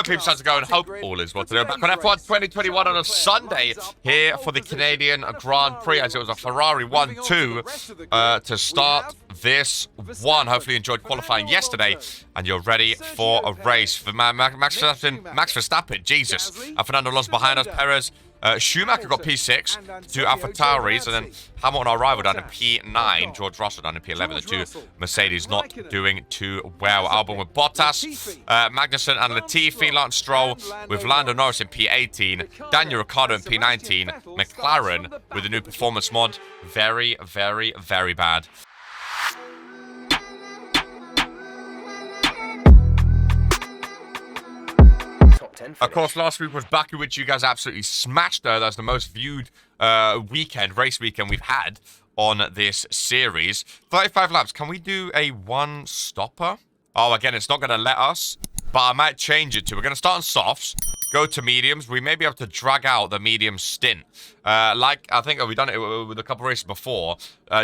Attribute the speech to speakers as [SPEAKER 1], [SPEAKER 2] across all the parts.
[SPEAKER 1] Hello, peeps, how's it going? Hope all is well today. Back on F1 2021 on a Sunday here for the Canadian Grand Prix, as it was a Ferrari 1-2 to start this one. Hopefully you enjoyed qualifying yesterday and you're ready for a race. For Max Verstappen, Jesus. Fernando Alonso behind us, Perez. Schumacher got P6, two AlphaTauris, and then Hamilton, our rival, down in P9. George Russell down in P11. The two Mercedes not doing too well. Albon with Bottas, Magnussen and Latifi. Lance Stroll with Lando Norris in P18. Daniel Ricciardo in P19. McLaren with the new performance mod. Very, very, very bad. Of course, last week was Baku, which you guys absolutely smashed. That's the most viewed race weekend we've had on this series. 35 laps. Can we do a one-stopper? Oh, again, it's not going to let us, but I might change it to. We're going to start on softs, go to mediums. We may be able to drag out the medium stint. Like, I think we've done it with a couple of races before.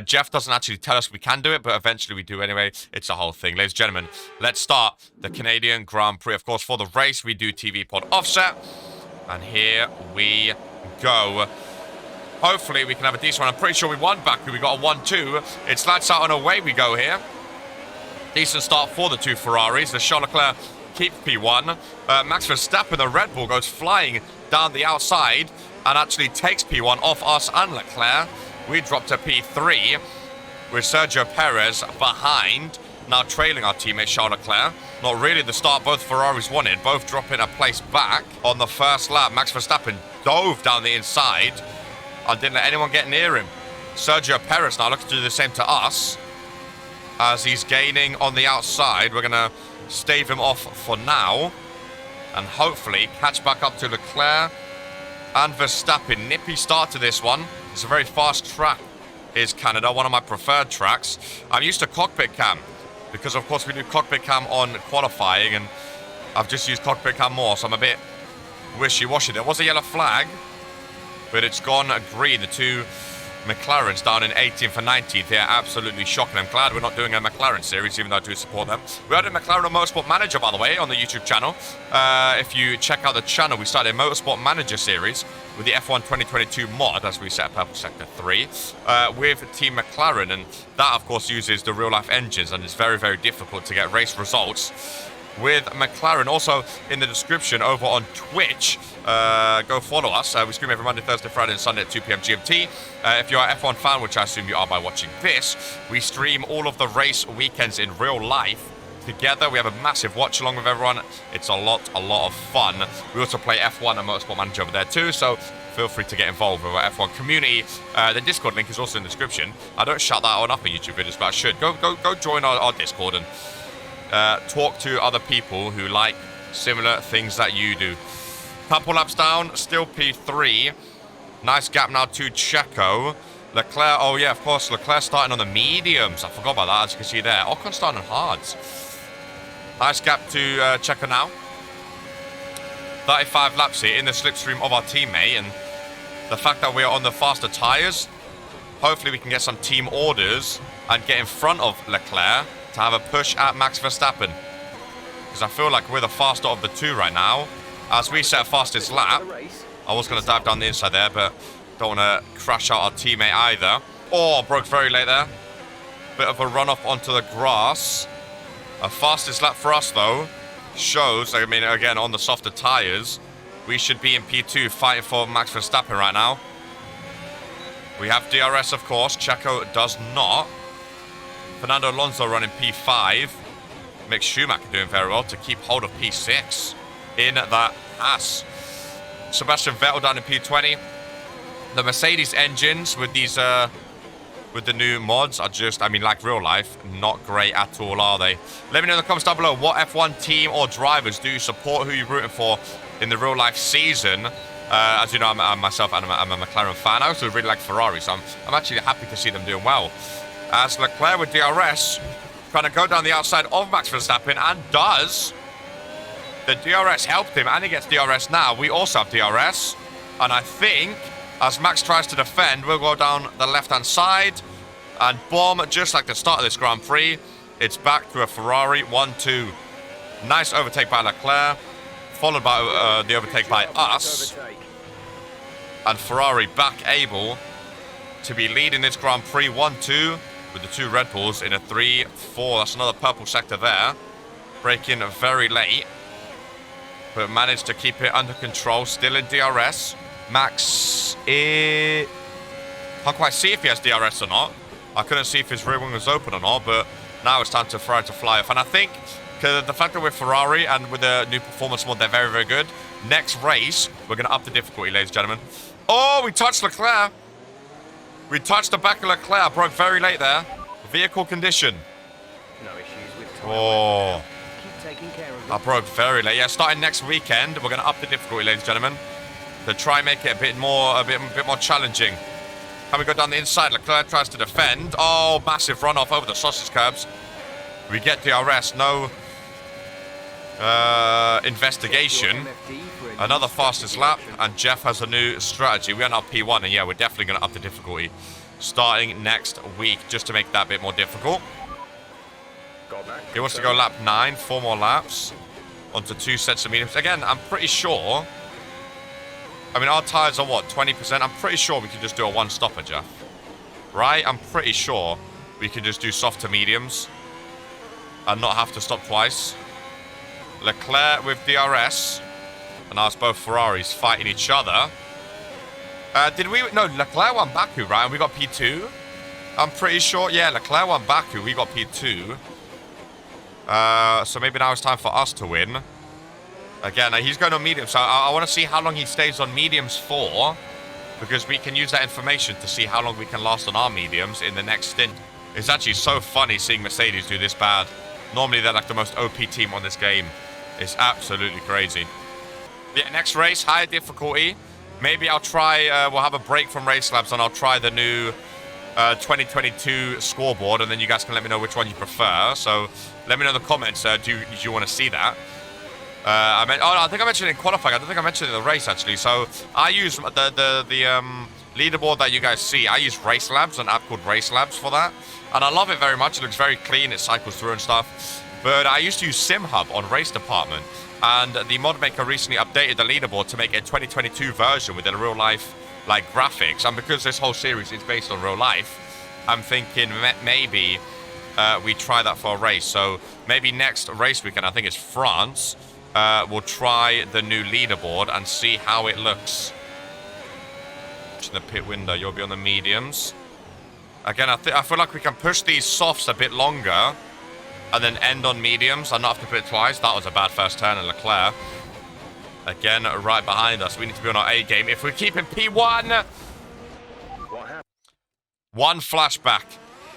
[SPEAKER 1] Jeff doesn't actually tell us we can do it, but eventually we do anyway. It's a whole thing. Ladies and gentlemen, let's start the Canadian Grand Prix. Of course, for the race, we do TV pod offset. And here we go. Hopefully, we can have a decent one. I'm pretty sure we won Baku. We got a 1-2. It's lights out and away we go here. Decent start for the two Ferraris. The Charles Leclerc keeps P1. Max Verstappen, the Red Bull, goes flying down the outside and actually takes P1 off us and Leclerc. We drop to P3 with Sergio Perez behind, now trailing our teammate Charles Leclerc. Not really the start both Ferraris wanted, both dropping a place back on the first lap. Max Verstappen dove down the inside and didn't let anyone get near him. Sergio Perez now looking to do the same to us as he's gaining on the outside. We're going to stave him off for now and hopefully catch back up to Leclerc and Verstappen. Nippy start to this one. It's a very fast track, is Canada, one of my preferred tracks. I'm used to cockpit cam because of course we do cockpit cam on qualifying and I've just used cockpit cam more, so I'm a bit wishy-washy. There was a yellow flag, but it's gone green. The two McLaren's down in 18th and 19th here. Absolutely shocking. I'm glad we're not doing a McLaren series, even though I do support them. We had a McLaren Motorsport Manager, by the way, on the YouTube channel. If you check out the channel, we started a Motorsport Manager series with the F1 2022 mod, as we set up Purple Sector 3, with Team McLaren. And that, of course, uses the real-life engines, and it's very, very difficult to get race results with McLaren. Also in the description over on Twitch, go follow us. We stream every Monday, Thursday, Friday and Sunday at 2 p.m. GMT. If you're an F1 fan, which I assume you are by watching this, we stream all of the race weekends in real life together. We have a massive watch along with everyone. It's a lot of fun. We also play F1 and Motorsport Manager over there too, so feel free to get involved with our F1 community. The Discord link is also in the description. I don't shout that on up in YouTube videos, but I should. Go join our Discord and talk to other people who like similar things that you do. Couple laps down, still P3. Nice gap now to Checo. Leclerc, oh yeah, of course, Leclerc starting on the mediums. I forgot about that, as you can see there. Ocon starting on hards. Nice gap to Checo now. 35 laps here in the slipstream of our teammate, and the fact that we are on the faster tyres, hopefully we can get some team orders and get in front of Leclerc to have a push at Max Verstappen, because I feel like we're the faster of the two right now. As we set fastest lap, I was going to dive down the inside there, but don't want to crash out our teammate either. Oh, broke very late there. Bit of a run off onto the grass. A fastest lap for us though shows, I mean, again on the softer tyres, we should be in P2 fighting for Max Verstappen right now. We have DRS, of course. Checo does not. Fernando Alonso running P5. Mick Schumacher doing very well to keep hold of P6 in that pass. Sebastian Vettel down in P20. The Mercedes engines with these with the new mods are just, I mean, like real life, not great at all, are they? Let me know in the comments down below, what F1 team or drivers do you support? Who are you rooting for in the real life season? As you know, I'm myself, I'm a McLaren fan. I also really like Ferrari, so I'm actually happy to see them doing well. As Leclerc with DRS, trying to go down the outside of Max Verstappen, and does. The DRS helped him, and he gets DRS now. We also have DRS, and I think, as Max tries to defend, we'll go down the left-hand side, and boom, just like the start of this Grand Prix, it's back to a Ferrari 1-2. Nice overtake by Leclerc. followed by the overtake by us. And Ferrari back able to be leading this Grand Prix 1-2 with the 2 Red Bulls in a 3-4. That's another purple sector there. Braking very late, but managed to keep it under control. Still in DRS. Max, can't quite see if he has DRS or not. I couldn't see if his rear wing was open or not, but now it's time to Ferrari to fly off. And I think the fact that we're Ferrari and with the new performance mode, they're very, very good. Next race, we're going to up the difficulty, ladies and gentlemen. Oh, we touched Leclerc. We touched the back of Leclerc. Broke very late there. Vehicle condition.
[SPEAKER 2] No issues with time.
[SPEAKER 1] Oh.
[SPEAKER 2] Keep taking care of
[SPEAKER 1] I broke very late. Yeah, starting next weekend, we're going to up the difficulty, ladies and gentlemen, to try and make it a bit more challenging. Can we go down the inside? Leclerc tries to defend. Oh, massive runoff over the sausage curbs. We get DRS. No investigation. Another fastest lap, and Jeff has a new strategy. We are now P1, and yeah, we're definitely going to up the difficulty starting next week, just to make that a bit more difficult. He wants to go lap 9, 4 more laps, onto 2 sets of mediums. Again, I'm pretty sure, I mean, our tyres are what, 20%? I'm pretty sure we can just do a 1-stopper, Jeff. Right? I'm pretty sure we can just do soft to mediums and not have to stop twice. Leclerc with DRS. And now it's both Ferraris fighting each other. No, Leclerc won Baku, right? And we got P2. I'm pretty sure. Yeah, Leclerc won Baku. We got P2. So maybe now it's time for us to win. Again, he's going on mediums. So I want to see how long he stays on mediums for. Because we can use that information to see how long we can last on our mediums in the next stint. It's actually so funny seeing Mercedes do this bad. Normally, they're like the most OP team on this game. It's absolutely crazy. Yeah, next race, higher difficulty. Maybe I'll try, we'll have a break from Race Labs and I'll try the new 2022 scoreboard, and then you guys can let me know which one you prefer. So let me know in the comments, do you want to see that? I think I mentioned it in qualifying. I don't think I mentioned it in the race, actually. So I use the leaderboard that you guys see. I use Race Labs, an app called Race Labs for that. And I love it very much. It looks very clean. It cycles through and stuff. But I used to use SimHub on Race Department. And the mod maker recently updated the leaderboard to make a 2022 version with a real life like graphics. And because this whole series is based on real life, I'm thinking maybe we try that for a race. So maybe next race weekend, I think it's France, we'll try the new leaderboard and see how it looks. In the pit window, you'll be on the mediums. Again, I feel like we can push these softs a bit longer and then end on mediums and not have to pit twice. That was a bad first turn, and Leclerc again right behind us. We need to be on our A game. If we keep in P1, one flashback.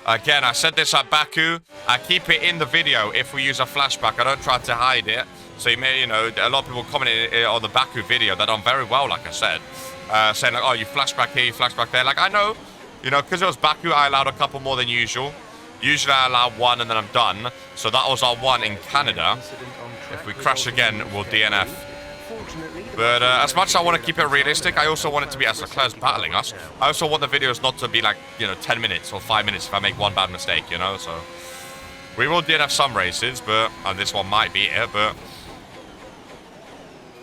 [SPEAKER 1] Again, I said this at Baku. I keep it in the video if we use a flashback. I don't try to hide it. So you may, a lot of people commented on the Baku video that done very well, like I said, saying like, oh, you flashback here, you flashback there. Like, I know, because it was Baku, I allowed a couple more than usual. Usually I allow one and then I'm done. So that was our one in Canada. If we crash again, we'll DNF. But as much as I want to keep it realistic, I also want it to be, as Leclerc's battling us, I also want the videos not to be like, 10 minutes or 5 minutes if I make one bad mistake, so. We will DNF some races, and this one might be it, but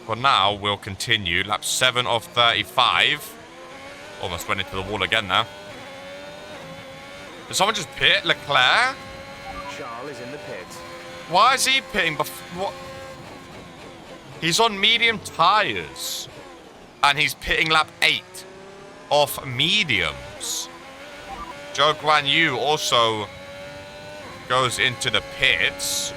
[SPEAKER 1] for now, we'll continue. Lap 7 of 35. Almost went into the wall again now. Did someone just pit Leclerc?
[SPEAKER 2] Charles is in the pit.
[SPEAKER 1] Why is he pitting before? What? He's on medium tires. And he's pitting lap 8 off mediums. Zhou Guan Yu also goes into the pits.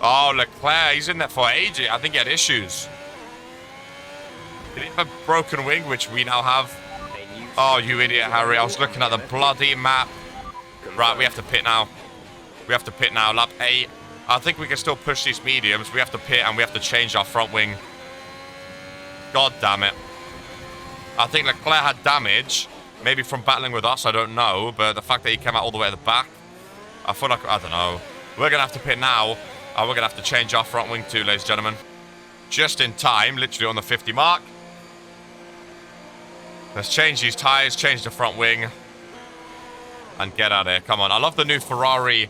[SPEAKER 1] Oh, Leclerc, he's in there for ages. I think he had issues. Did he have a broken wing, which we now have? Oh, you idiot, Harry. I was looking at the bloody map. Right, we have to pit now. We have to pit now. Lap 8. I think we can still push these mediums. We have to pit and we have to change our front wing. God damn it. I think Leclerc had damage. Maybe from battling with us, I don't know. But the fact that he came out all the way at the back, I feel like, I don't know. We're going to have to pit now. And we're going to have to change our front wing too, ladies and gentlemen. Just in time, literally on the 50 mark. Let's change these tires, change the front wing, and get out of here. Come on. I love the new Ferrari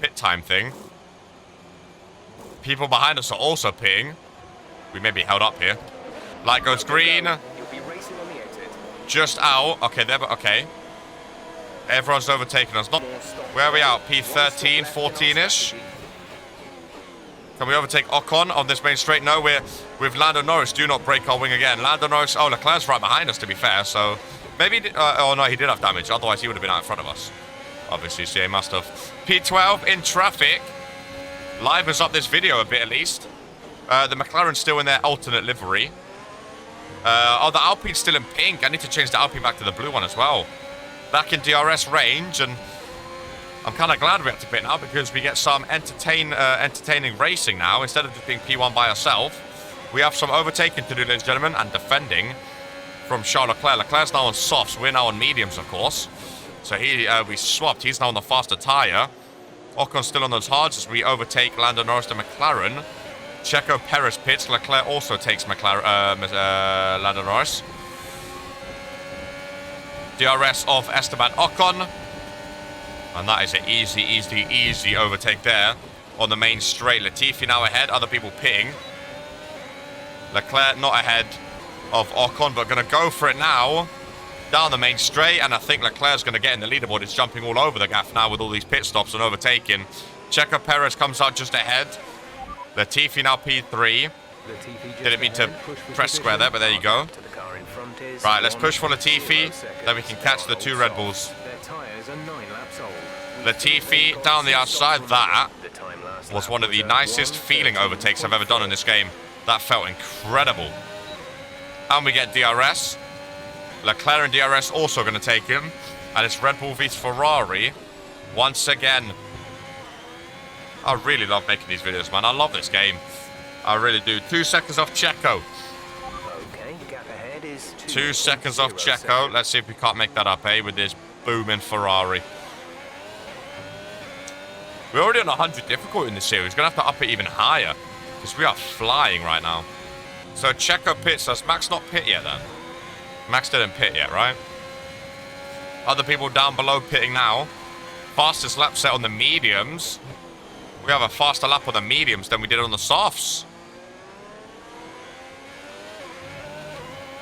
[SPEAKER 1] pit time thing. People behind us are also pitting. We may be held up here. Light goes green.
[SPEAKER 2] You'll be racing on the exit.
[SPEAKER 1] Just out. Okay, there. Okay. Everyone's overtaking us. Not. Where are we out? P13, 14-ish. Can we overtake Ocon on this main straight? No, we're with Lando Norris. Do not break our wing again. Lando Norris. Oh, Leclerc's right behind us, to be fair. So maybe. Oh no, he did have damage. Otherwise, he would have been out in front of us. Obviously, so he must have. P12 in traffic. Livens up this video a bit, at least. The McLaren's still in their alternate livery. Oh, the Alpine's still in pink. I need to change the Alpine back to the blue one as well. Back in DRS range, and I'm kind of glad we have to pit now because we get some entertaining racing now. Instead of just being P1 by ourselves, we have some overtaking to do, ladies and gentlemen, and defending from Charles Leclerc. Leclerc's now on softs. We're now on mediums, of course. So we swapped. He's now on the faster tyre. Ocon's still on those hards as we overtake Lando Norris to McLaren. Checo Perez pits. Leclerc also takes Lando Norris. DRS of Esteban Ocon. And that is an easy overtake there on the main straight. Latifi now ahead. Other people pitting. Leclerc not ahead of Ocon, but going to go for it now. Down the main straight, and I think Leclerc's going to get in the leaderboard. It's jumping all over the gaff now with all these pit stops and overtaking. Checo Perez comes out just ahead. Latifi now P3. Didn't mean to press square there, but there you go. Right, let's push for Latifi. Then we can catch the two Red Bulls. Latifi down the outside. That was one of the nicest feeling overtakes I've ever done in this game. That felt incredible. And we get DRS. Leclerc and DRS also going to take him. And it's Red Bull v Ferrari once again. I really love making these videos, man. I love this game. I really do. 2 seconds off Checo.
[SPEAKER 2] Okay, gap ahead is
[SPEAKER 1] 2 seconds off Checo. Let's see if we can't make that up, with this booming Ferrari. We're already on 100 difficulty in this series. We're going to have to up it even higher. Because we are flying right now. So Checo pits. Does Max not pit yet then? Max didn't pit yet, right? Other people down below pitting now. Fastest lap set on the mediums. We have a faster lap on the mediums than we did on the softs.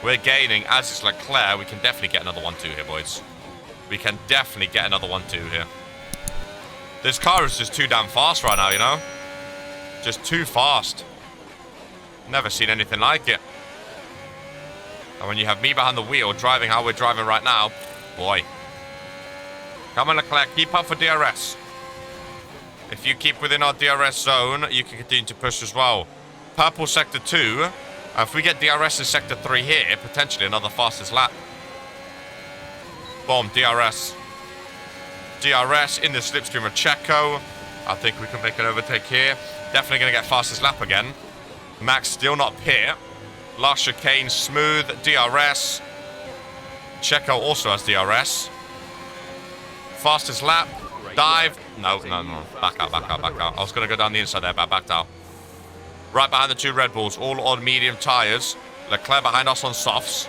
[SPEAKER 1] We're gaining, as is Leclerc. We can definitely get another 1-2 here, boys. We can definitely get another 1-2 here. This car is just too damn fast right now, you know? Just too fast. Never seen anything like it. And when you have me behind the wheel, driving how we're driving right now, boy. Come on, Leclerc, keep up for DRS. If you keep within our DRS zone, you can continue to push as well. Purple sector 2. If we get DRS in sector 3 here, potentially another fastest lap. Boom, DRS. DRS in the slipstream of Checo. I think we can make an overtake here. Definitely going to get fastest lap again. Max still not pit. Last chicane, smooth, DRS. Checo also has DRS. Fastest lap, dive. No. Back out. I was going to go down the inside there, but I backed out. Right behind the two Red Bulls, all on medium tyres. Leclerc behind us on softs.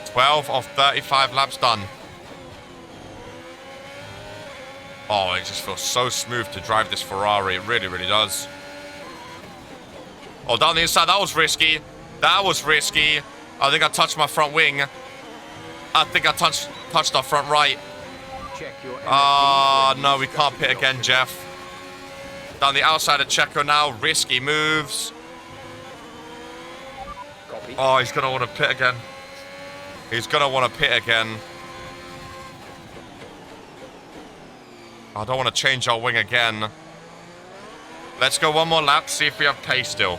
[SPEAKER 1] 12 of 35 laps done. Oh, it just feels so smooth to drive this Ferrari. It really, really does. Oh, down the inside, that was risky. That was risky. I think I touched my front wing. I think I touched our front right. No, we can't pit again, Jeff. Down the outside of Checo now. Risky moves. Oh, he's going to want to pit again. He's going to want to pit again. I don't want to change our wing again. Let's go one more lap, see if we have pace still.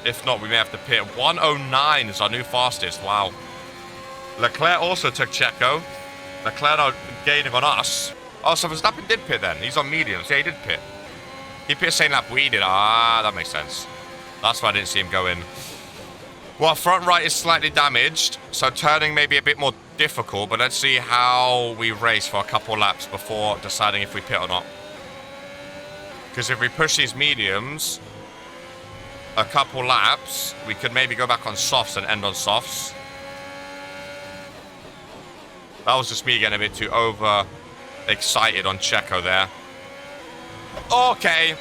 [SPEAKER 1] If not, we may have to pit. 109 is our new fastest. Wow. Leclerc also took Checo. Leclerc now gaining on us. Oh, so Verstappen did pit then. He's on mediums. Yeah, he did pit. He pit same lap we did. Ah, that makes sense. That's why I didn't see him go in. Well, front right is slightly damaged, so turning may be a bit more difficult, but let's see how we race for a couple laps before deciding if we pit or not. Because if we push these mediums a couple laps, we could maybe go back on softs and end on softs. That was just me getting a bit too over excited on Checo there. Okay.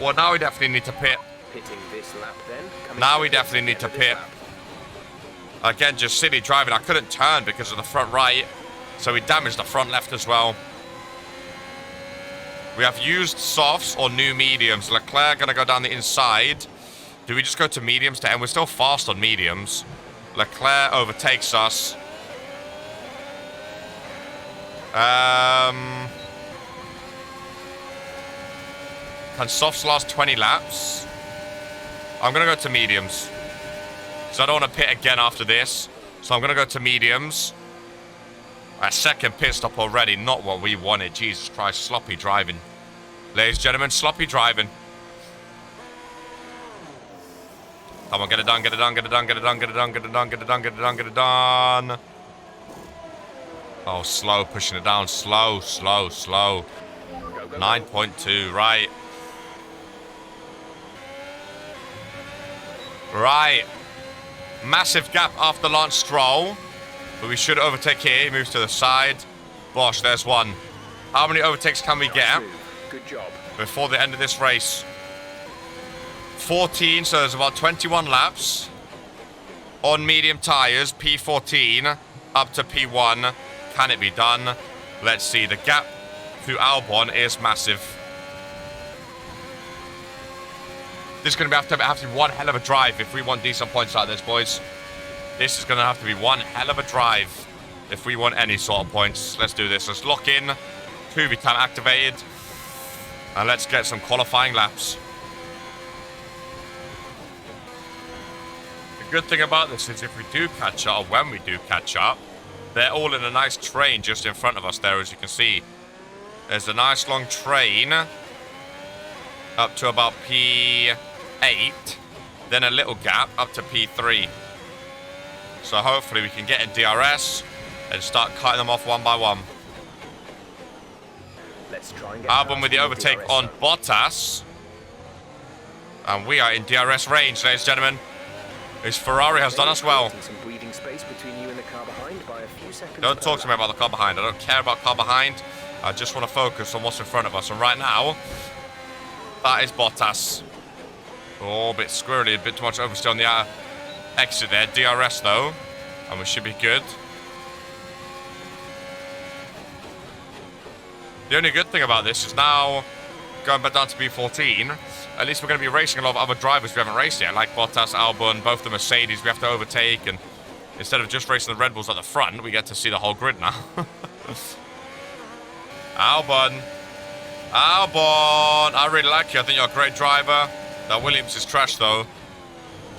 [SPEAKER 1] Well, now we definitely need to pit.
[SPEAKER 2] Pitting this lap then.
[SPEAKER 1] Now we definitely need to pit. Again, just silly driving. I couldn't turn because of the front right. So we damaged the front left as well. We have used softs or new mediums. Leclerc going to go down the inside. Do we just go to mediums to end? We're still fast on mediums. Leclerc overtakes us. Can softs last 20 laps? I'm going to go to mediums. So I don't want to pit again after this. So I'm going to go to mediums. A second pit stop already. Not what we wanted. Jesus Christ. Sloppy driving. Ladies and gentlemen, sloppy driving. Come on, get it done, get it done, get it done, get it done, get it done, get it done, get it done, get it done, get it done. Oh, slow, pushing it down. Slow, slow, slow. 9.2, right. Right. Massive gap after Lance Stroll. But we should overtake here. He moves to the side. Bosh, there's one. How many overtakes can we get
[SPEAKER 2] Good job.
[SPEAKER 1] before the end of this race? 14, so there's about 21 laps. On medium tyres, P14 up to P1. Can it be done? Let's see. The gap to Albon is massive. This is going to have to be one hell of a drive if we want decent points like this, boys. This is going to have to be one hell of a drive if we want any sort of points. Let's do this. Let's lock in. 2V time activated. And let's get some qualifying laps. The good thing about this is if we do catch up, or when we do catch up, they're all in a nice train just in front of us there, as you can see. There's a nice long train up to about P8, then a little gap up to P3. So hopefully we can get in DRS and start cutting them off one by one.
[SPEAKER 2] Let's try and get
[SPEAKER 1] Albon with the overtake on Bottas. And we are in DRS range, ladies and gentlemen. This Ferrari has done us well.
[SPEAKER 2] Some breathing space between you and the car behind by a few seconds.
[SPEAKER 1] Don't talk to me about the car behind. I don't care about car behind. I just want to focus on what's in front of us. And right now, that is Bottas. Oh, a bit squirrely, a bit too much oversteer on the exit there. DRS though, and we should be good. The only good thing about this is now going back down to B14. At least we're going to be racing a lot of other drivers we haven't raced yet, like Bottas, Albon, both the Mercedes we have to overtake, and instead of just racing the Red Bulls at the front, we get to see the whole grid now. Albon. Albon. I really like you. I think you're a great driver. That Williams is trash, though.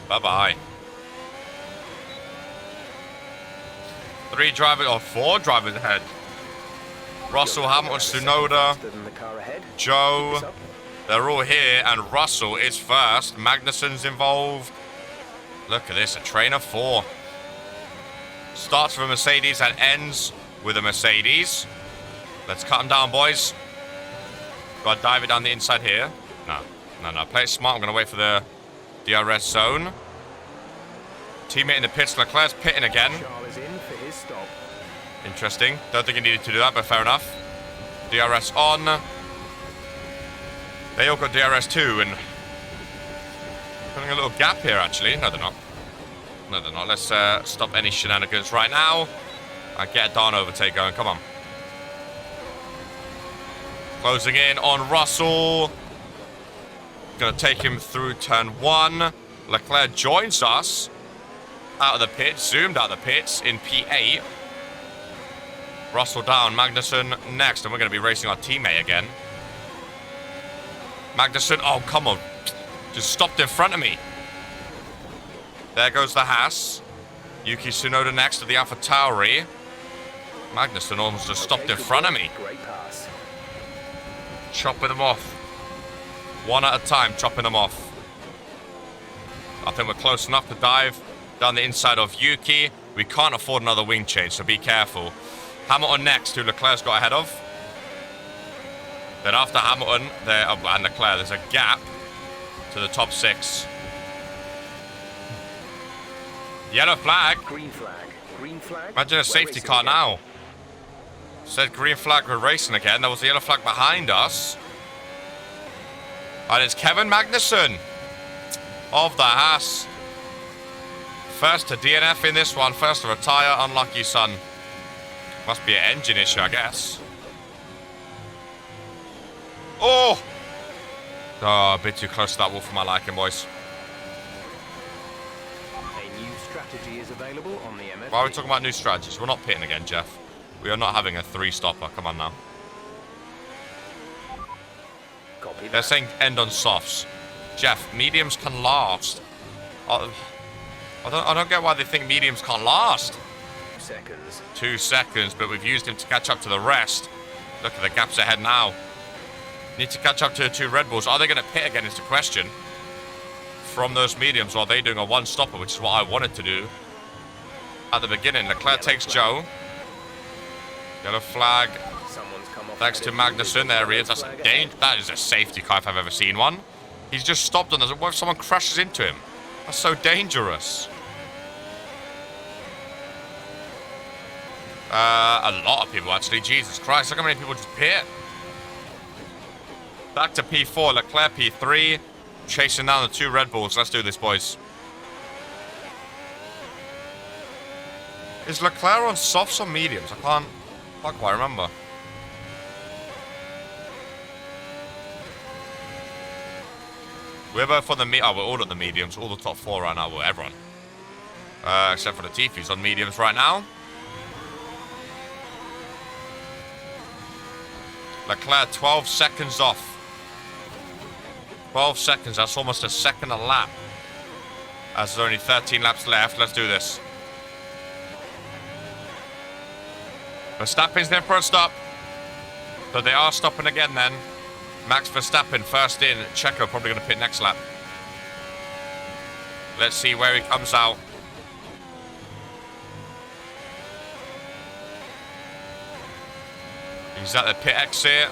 [SPEAKER 1] Bye-bye. 4 drivers ahead. Russell, Hamilton, Tsunoda, Joe. They're all here, and Russell is first. Magnussen's involved. Look at this, a train of 4. Starts with a Mercedes and ends with a Mercedes. Let's cut them down, boys. Got to dive it down the inside here. No. Play it smart. I'm going to wait for the DRS zone. Teammate in the pits. Leclerc's pitting again. Interesting. Don't think he needed to do that, but fair enough. DRS on. They all got DRS too, and putting a little gap here, actually. No, they're not. No, they're not. Let's stop any shenanigans right now. And get a darn overtake going. Come on. Closing in on Russell. Going to take him through turn 1. Leclerc joins us out of the pits. Zoomed out of the pits in P8. Russell down. Magnussen next. And we're going to be racing our teammate again. Magnussen, oh, come on. Just stopped in front of me. There goes the Haas. Yuki Tsunoda next to the AlphaTauri. Magnussen almost just stopped in front of me.
[SPEAKER 2] Great pass.
[SPEAKER 1] Chopping them off. One at a time, chopping them off. I think we're close enough to dive down the inside of Yuki. We can't afford another wing change, so be careful. Hamilton next, who Leclerc's got ahead of. Then after Hamilton and Leclerc, there's a gap to the top 6. Yellow flag.
[SPEAKER 2] Green flag. Green flag.
[SPEAKER 1] Imagine a safety car now. Said green flag, we're racing again. There was a yellow flag behind us. And it's Kevin Magnussen of the Haas. First to DNF in this one. First to retire. Unlucky son. Must be an engine issue, I guess. Oh! Oh, a bit too close to that wall for my liking, boys.
[SPEAKER 2] A new strategy is available on the MFD.
[SPEAKER 1] Why are we talking about new strategies? We're not pitting again, Jeff. We are not having a 3-stopper. Come on now.
[SPEAKER 2] Copy that.
[SPEAKER 1] They're saying end on softs. Jeff, mediums can last. I don't get why they think mediums can't last.
[SPEAKER 2] 2 seconds.
[SPEAKER 1] 2 seconds, but we've used him to catch up to the rest. Look at the gaps ahead now. Need to catch up to the 2 Red Bulls. Are they going to pit again is the question. From those mediums, or are they doing a 1-stopper, which is what I wanted to do at the beginning. Leclerc takes Joe. Yellow flag.
[SPEAKER 2] Someone's come off.
[SPEAKER 1] Thanks to Magnussen. There he is. That's a that is a safety car if I've ever seen one. He's just stopped on us. What if someone crashes into him? That's so dangerous. A lot of people, actually. Jesus Christ, look how many people just pit. Back to P4, Leclerc P3. Chasing down the 2 Red Bulls. Let's do this, boys. Is Leclerc on softs or mediums? I can't quite remember. We're both on the we're all on the mediums. All the top 4 right now. Well, everyone. Except for the Tifu's on mediums right now. Leclerc 12 seconds off. 12 seconds. That's almost a second a lap. As there's only 13 laps left. Let's do this. Verstappen's in for a stop. So they are stopping again then. Max Verstappen first in. Checo probably going to pit next lap. Let's see where he comes out. He's at the pit exit.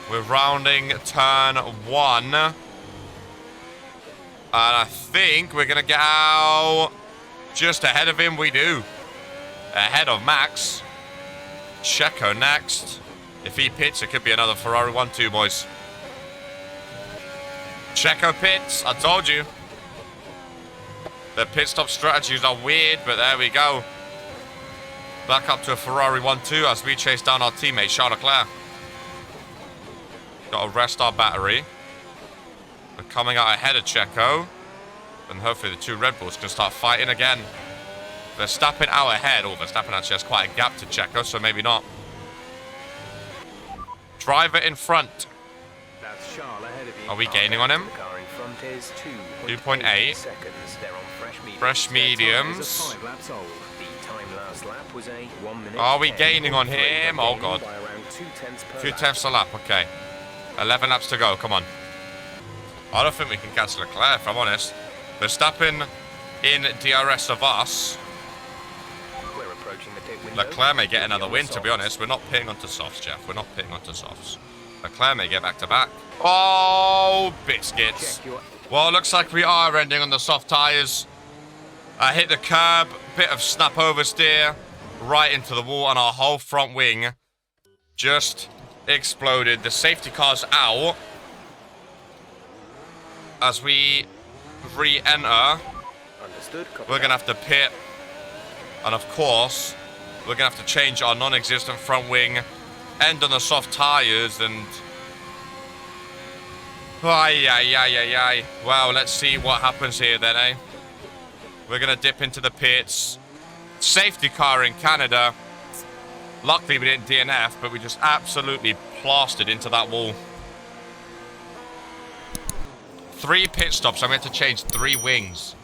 [SPEAKER 1] We're rounding turn 1. And I think we're going to get out just ahead of him. We do. Ahead of Max. Checo next. If he pits, it could be another Ferrari 1-2, boys. Checo pits. I told you. The pit stop strategies are weird, but there we go. Back up to a Ferrari 1-2 as we chase down our teammate, Charles Leclerc. Got to rest our battery. We're coming out ahead of Checo. And hopefully the 2 Red Bulls can start fighting again. Verstappen out ahead. Oh, Verstappen actually has quite a gap to Checo, so maybe not. Driver in front.
[SPEAKER 2] That's Charles ahead of you.
[SPEAKER 1] Are we gaining on him?
[SPEAKER 2] The car in front is
[SPEAKER 1] 2.8
[SPEAKER 2] seconds. They're on
[SPEAKER 1] fresh mediums.
[SPEAKER 2] 5 laps old. The time last lap was a 1 minute.
[SPEAKER 1] Are we gaining on him? Oh god.
[SPEAKER 2] By around 2/10 per
[SPEAKER 1] 2/10 a lap, okay. 11 laps to go, come on. I don't think we can catch Leclerc, if I'm honest. Verstappen in DRS of us.
[SPEAKER 2] We're approaching the pit window.
[SPEAKER 1] Leclerc may get another win, to be honest. We're not pitting onto softs, Jeff. We're not pitting onto softs. Leclerc may get back to back. Oh, biscuits. Well, looks like we are ending on the soft tyres. I hit the curb, bit of snap oversteer, right into the wall, and our whole front wing just exploded. The safety car's out as we re-enter.
[SPEAKER 2] Understood.
[SPEAKER 1] We're going to have to pit, and of course, we're going to have to change our non-existent front wing, end on the soft tyres, and... Well, let's see what happens here then, eh? We're going to dip into the pits. Safety car in Canada. Luckily, we didn't DNF, but we just absolutely plastered into that wall. 3 pit stops. I'm going to change 3 wings.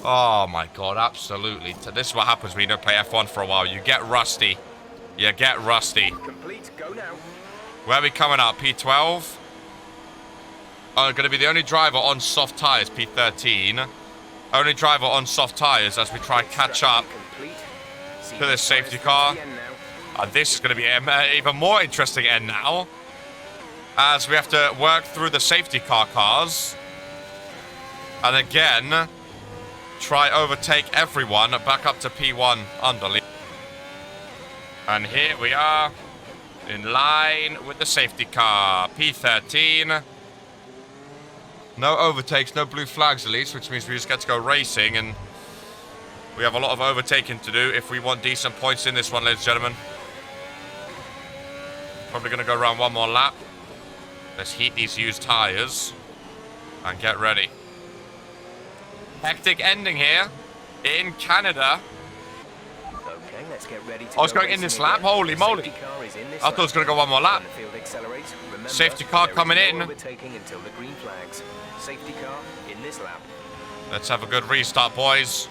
[SPEAKER 1] Oh, my God. Absolutely. This is what happens when you don't play F1 for a while. You get rusty. You get rusty.
[SPEAKER 2] Complete. Go now.
[SPEAKER 1] Where are we coming up? P12? Oh, going to be the only driver on soft tyres, P13. Only driver on soft tyres as we try and catch up to this safety car. And this is going to be an even more interesting end now, as we have to work through the safety car cars. And again, try overtake everyone back up to P1 underleaf. And here we are, in line with the safety car. P13. No overtakes, no blue flags at least, which means we just get to go racing, and we have a lot of overtaking to do if we want decent points in this one, ladies and gentlemen. Probably going to go around one more lap. Let's heat these used tyres and get ready. Hectic ending here in Canada.
[SPEAKER 2] Okay, let's get ready to
[SPEAKER 1] I was going in this lap. Holy moly. I thought I was going to go one more lap. Safety car coming in.
[SPEAKER 2] Until the green flags. Safety car in this lap.
[SPEAKER 1] Let's have a good restart, boys.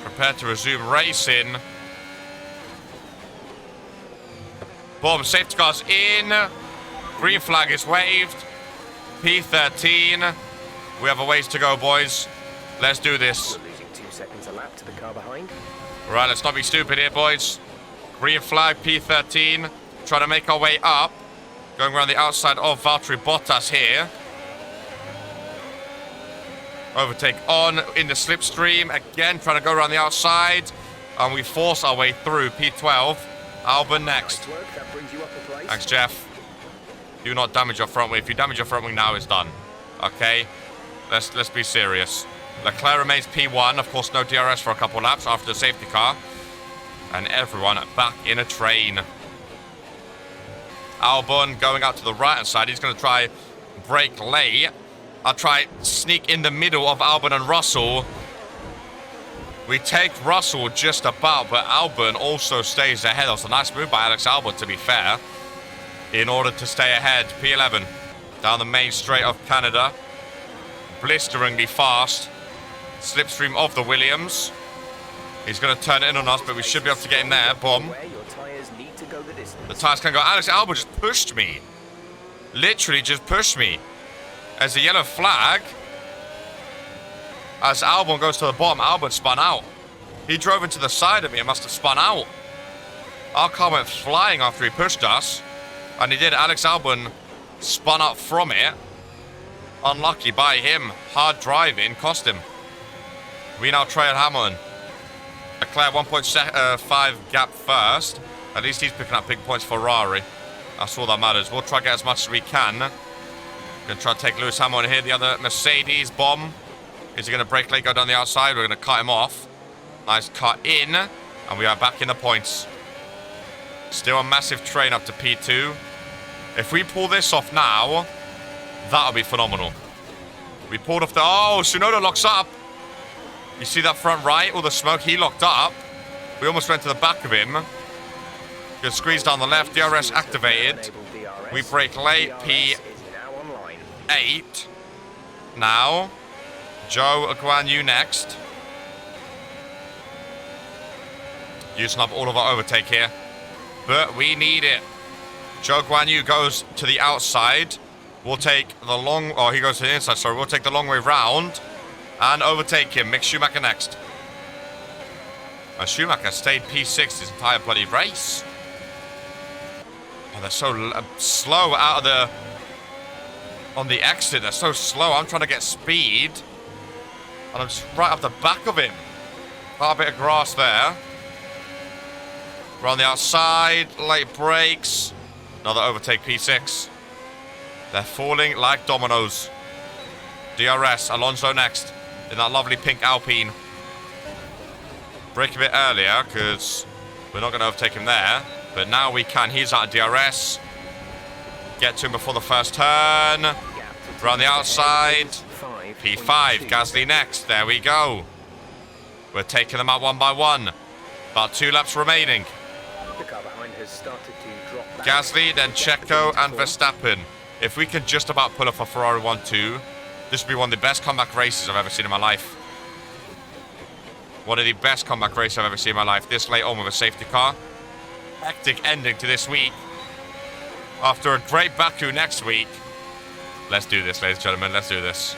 [SPEAKER 1] Prepare to resume racing. Boom, safety car's in. Green flag is waved. P13. We have a ways to go, boys. Let's do this.
[SPEAKER 2] We're losing 2 seconds a lap to the car behind.
[SPEAKER 1] Right, let's not be stupid here, boys. Green flag, P13. Trying to make our way up. Going around the outside of Valtteri Bottas here. Overtake on in the slipstream. Again, trying to go around the outside. And we force our way through P12. Albon next.
[SPEAKER 2] Nice work, that brings you up a place.
[SPEAKER 1] Thanks, Jeff. Do not damage your front wing. If you damage your front wing now, it's done. Okay? Let's be serious. Leclerc remains P1. Of course, no DRS for a couple laps after the safety car. And everyone back in a train. Albon going out to the right-hand side. He's going to try brake late. I'll try sneak in the middle of Albon and Russell. We take Russell just about, but Albon also stays ahead. That's a nice move by Alex Albon, to be fair, in order to stay ahead. P11 down the main straight of Canada. Blisteringly fast. Slipstream of the Williams. He's going to turn it in on us, but we should be able to get in there. Boom. The tyres can go. Alex Albon just pushed me. Literally just pushed me. As a yellow flag. As Albon goes to the bottom, Albon spun out. He drove into the side of me and must have spun out. Our car went flying after he pushed us. And he did. Alex Albon spun up from it. Unlucky by him. Hard driving cost him. We now trail Hamilton. Leclerc 1.5 gap first. At least he's picking up big points for Ferrari. That's all that matters. We'll try to get as much as we can. Gonna try to take Lewis Hamilton here. The other Mercedes bomb. Is he going to brake late, go down the outside? We're going to cut him off. Nice cut in. And we are back in the points. Still a massive train up to P2. If we pull this off now, that'll be phenomenal. We pulled off the... Oh, Tsunoda locks up. You see that front right? All the smoke, he locked up. We almost went to the back of him. Good squeeze down the left. DRS activated. We brake late. P8. Now... Joe Guan Yu next. Using up all of our overtake here. But we need it. Joe Guan Yu goes to the outside. We'll take the long... Oh, he goes to the inside. Sorry, we'll take the long way round. And overtake him. Mick Schumacher next. And Schumacher stayed P6 his entire bloody race. Oh, they're so slow out of the... On the exit, they're so slow. I'm trying to get speed. And I'm just right up the back of him. Got a bit of grass there. Around the outside. Late brakes. Another overtake P6. They're falling like dominoes. DRS. Alonso next. In that lovely pink Alpine. Brake a bit earlier because we're not going to overtake him there. But now we can. He's out of DRS. Get to him before the first turn. Around the outside. P5, Gasly next. There we go. We're taking them out one by one. About 2 laps remaining.
[SPEAKER 2] The car behind has started to drop back.
[SPEAKER 1] Gasly, then Checo and Verstappen. If we can just about pull off a Ferrari 1-2, this will be one of the best comeback races I've ever seen in my life. One of the best comeback races I've ever seen in my life. This late on with a safety car. Hectic ending to this week. After a great Baku next week. Let's do this, ladies and gentlemen. Let's do this.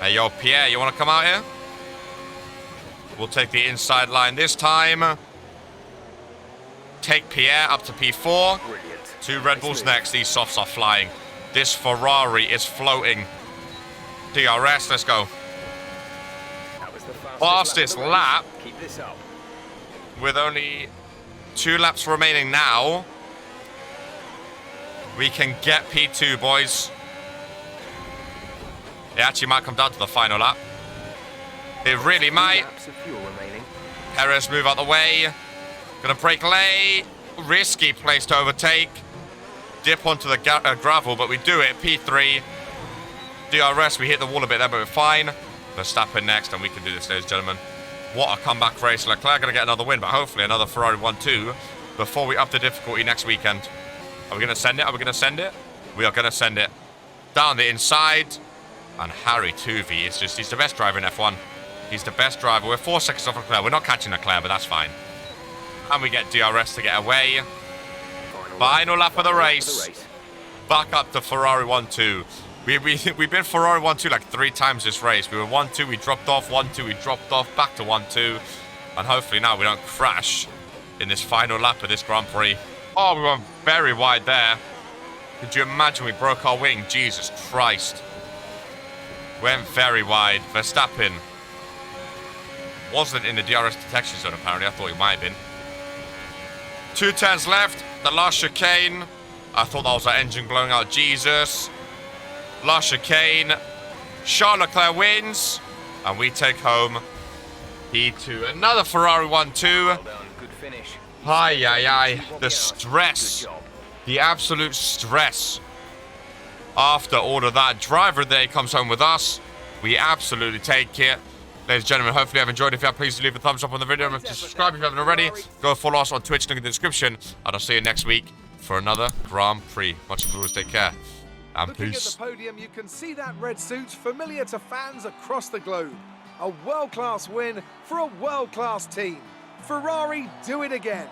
[SPEAKER 1] Hey, yo, Pierre, you want to come out here? We'll take the inside line this time. Take Pierre up to P4.
[SPEAKER 2] Brilliant.
[SPEAKER 1] 2 Red Bulls next. These softs are flying. This Ferrari is floating. DRS, let's go.
[SPEAKER 2] That was the
[SPEAKER 1] Fastest lap.
[SPEAKER 2] Keep this up.
[SPEAKER 1] With only 2 laps remaining now. We can get P2, boys. It actually might come down to the final lap. It really might. Perez, move out the way. Gonna break late. Risky place to overtake. Dip onto the gravel, but we do it. P3. DRS, we hit the wall a bit there, but we're fine. Verstappen next, and we can do this, ladies and gentlemen. What a comeback race. Leclerc gonna get another win, but hopefully another Ferrari 1-2 before we up the difficulty next weekend. Are we gonna send it? Are we gonna send it? We are gonna send it. Down the inside. And Harry Tuvey is just, he's the best driver in F1. He's the best driver. We're 4 seconds off Leclerc. We're not catching Leclerc, but that's fine. And we get DRS to get away. Final lap of the race. Back up to Ferrari 1-2. We've been Ferrari 1-2 like 3 times this race. We were 1-2, we dropped off, 1-2, we dropped off, back to 1-2. And hopefully now we don't crash in this final lap of this Grand Prix. Oh, we went very wide there. Could you imagine we broke our wing? Jesus Christ. Went very wide. Verstappen wasn't in the DRS detection zone, apparently. I thought he might have been. 2 turns left. The last chicane. I thought that was our engine blowing out. Jesus. Last chicane. Charles Leclerc wins. And we take home P2. Another Ferrari 1-2.
[SPEAKER 2] Well done. Good finish.
[SPEAKER 1] Aye. The stress. The absolute stress. After all of that, driver day comes home with us. We absolutely take it. Ladies and gentlemen, hopefully you've enjoyed. If you have, please leave a thumbs up on the video. Remember to subscribe if you haven't already. Go follow us on Twitch, link in the description. And I'll see you next week for another Grand Prix. Much love, take care. And
[SPEAKER 3] Looking
[SPEAKER 1] peace.
[SPEAKER 3] at the podium, you can see that red suit familiar to fans across the globe. A world-class win for a world-class team. Ferrari do it again.